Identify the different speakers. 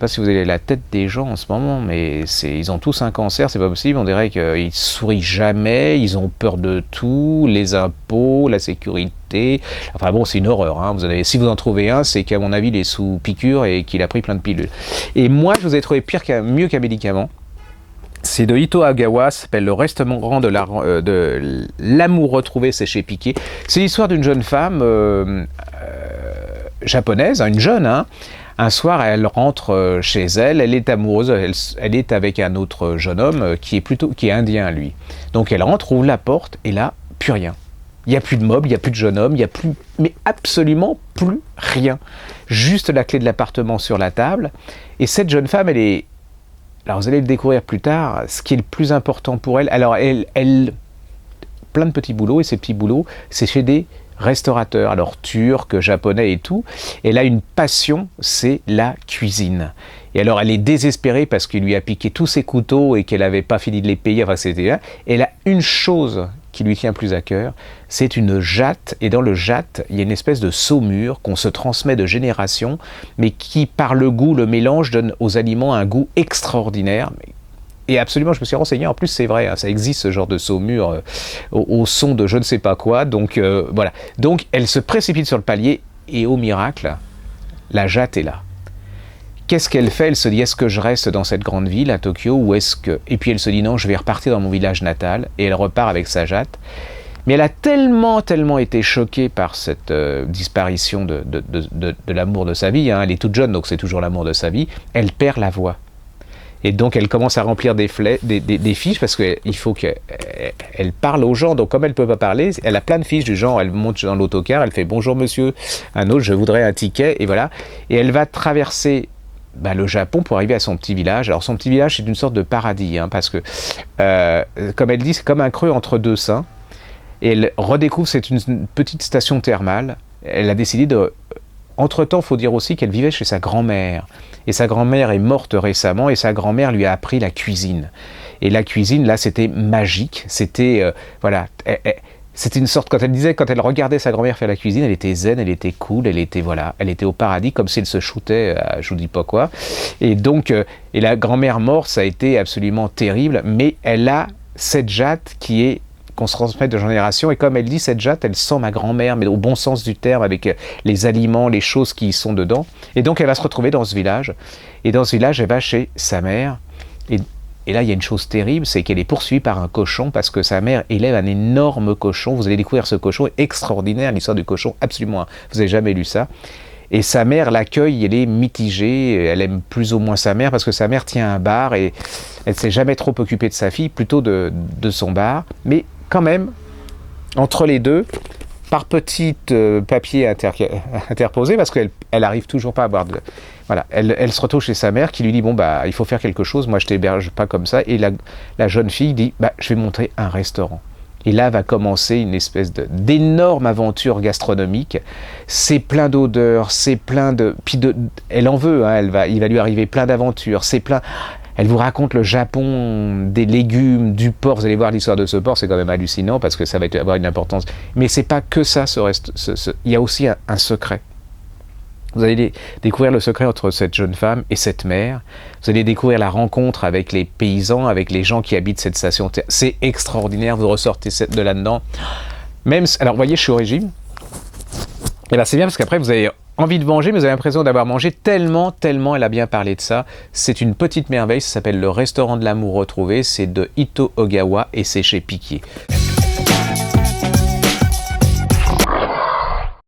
Speaker 1: pas si vous avez la tête des gens en ce moment, mais ils ont tous un cancer, c'est pas possible. On dirait qu'ils sourient jamais, ils ont peur de tout, les impôts, la sécurité. Enfin bon, c'est une horreur. Hein. Si vous en trouvez un, c'est qu'à mon avis, il est sous piqûre et qu'il a pris plein de pilules. Et moi, je vous ai trouvé mieux qu'un médicament. C'est de Ito Ogawa, ça s'appelle Le Restaurant de l'amour retrouvé, c'est chez Piqué. C'est l'histoire d'une jeune femme japonaise, une jeune, hein. Un soir, elle rentre chez elle, elle est amoureuse, elle est avec un autre jeune homme qui est indien, lui. Donc elle rentre, ouvre la porte, et là, plus rien. Il n'y a plus de meubles, il n'y a plus de jeune homme, il n'y a plus, mais absolument plus rien. Juste la clé de l'appartement sur la table. Et cette jeune femme, elle est... Alors vous allez le découvrir plus tard, ce qui est le plus important pour elle. Alors elle plein de petits boulots, et ces petits boulots, c'est chez des restaurateurs, alors turcs, japonais et tout. Elle a une passion, c'est la cuisine. Et alors elle est désespérée parce qu'il lui a piqué tous ses couteaux et qu'elle n'avait pas fini de les payer, enfin c'était là. Elle a une chose qui lui tient plus à cœur, c'est une jatte, et dans le jatte, il y a une espèce de saumure qu'on se transmet de génération, mais qui, par le goût, le mélange, donne aux aliments un goût extraordinaire. Et absolument, je me suis renseigné, en plus c'est vrai, hein, ça existe ce genre de saumure au son de je ne sais pas quoi, donc voilà. Donc elle se précipite sur le palier, et au miracle, la jatte est là. Qu'est-ce qu'elle fait? Elle se dit, est-ce que je reste dans cette grande ville, à Tokyo, ou est-ce que... Et puis elle se dit, non, je vais repartir dans mon village natal, et elle repart avec sa jatte. Mais elle a tellement été choquée par cette disparition de l'amour de sa vie, hein. Elle est toute jeune, donc c'est toujours l'amour de sa vie, elle perd la voix. Et donc elle commence à remplir des fiches, parce qu'il faut qu'elle parle aux gens. Donc comme elle ne peut pas parler, elle a plein de fiches du genre, elle monte dans l'autocar, elle fait « Bonjour monsieur », un autre « Je voudrais un ticket », et voilà. Et elle va traverser le Japon pour arriver à son petit village. Alors son petit village, c'est une sorte de paradis, hein, parce que, comme elle dit, c'est comme un creux entre deux seins. Et elle redécouvre, c'est une petite station thermale. Elle a décidé de... Entre-temps, il faut dire aussi qu'elle vivait chez sa grand-mère. Et sa grand-mère est morte récemment, et sa grand-mère lui a appris la cuisine. Et la cuisine, là, c'était magique. C'était, voilà... C'était une sorte, quand elle regardait sa grand-mère faire la cuisine, elle était zen, elle était cool, elle était au paradis, comme si elle se shootait à je vous dis pas quoi. Et donc, et la grand-mère morte, ça a été absolument terrible, mais elle a cette jatte qu'on se transmet de génération, et comme elle dit, cette jatte, elle sent ma grand-mère, mais au bon sens du terme, avec les aliments, les choses qui y sont dedans. Et donc, elle va se retrouver dans ce village, et dans ce village, elle va chez sa mère, et là, il y a une chose terrible, c'est qu'elle est poursuivie par un cochon, parce que sa mère élève un énorme cochon. Vous allez découvrir ce cochon extraordinaire, l'histoire du cochon, absolument, vous n'avez jamais lu ça. Et sa mère l'accueille, elle est mitigée, elle aime plus ou moins sa mère, parce que sa mère tient un bar, et elle ne s'est jamais trop occupée de sa fille, plutôt de son bar. Mais quand même, entre les deux, par petites papiers interposés, parce qu'elle arrive toujours pas à avoir de... Voilà, elle se retrouve chez sa mère qui lui dit, bon, il faut faire quelque chose, moi je t'héberge pas comme ça. Et la jeune fille dit, je vais montrer un restaurant. Et là va commencer une espèce d'énorme aventure gastronomique. C'est plein d'odeurs, c'est plein de... Puis elle en veut, hein, il va lui arriver plein d'aventures, c'est plein... Elle vous raconte le Japon, des légumes, du porc. Vous allez voir l'histoire de ce porc, c'est quand même hallucinant parce que ça va avoir une importance. Mais c'est pas que ça, il y a aussi un secret. Vous allez découvrir le secret entre cette jeune femme et cette mère. Vous allez découvrir la rencontre avec les paysans, avec les gens qui habitent cette station. C'est extraordinaire, vous ressortez de là-dedans. Alors, vous voyez, je suis au régime. Et là, c'est bien parce qu'après, vous avez envie de manger, mais vous avez l'impression d'avoir mangé tellement elle a bien parlé de ça. C'est une petite merveille, ça s'appelle Le Restaurant de l'amour retrouvé, c'est de Ito Ogawa et c'est chez Piqué.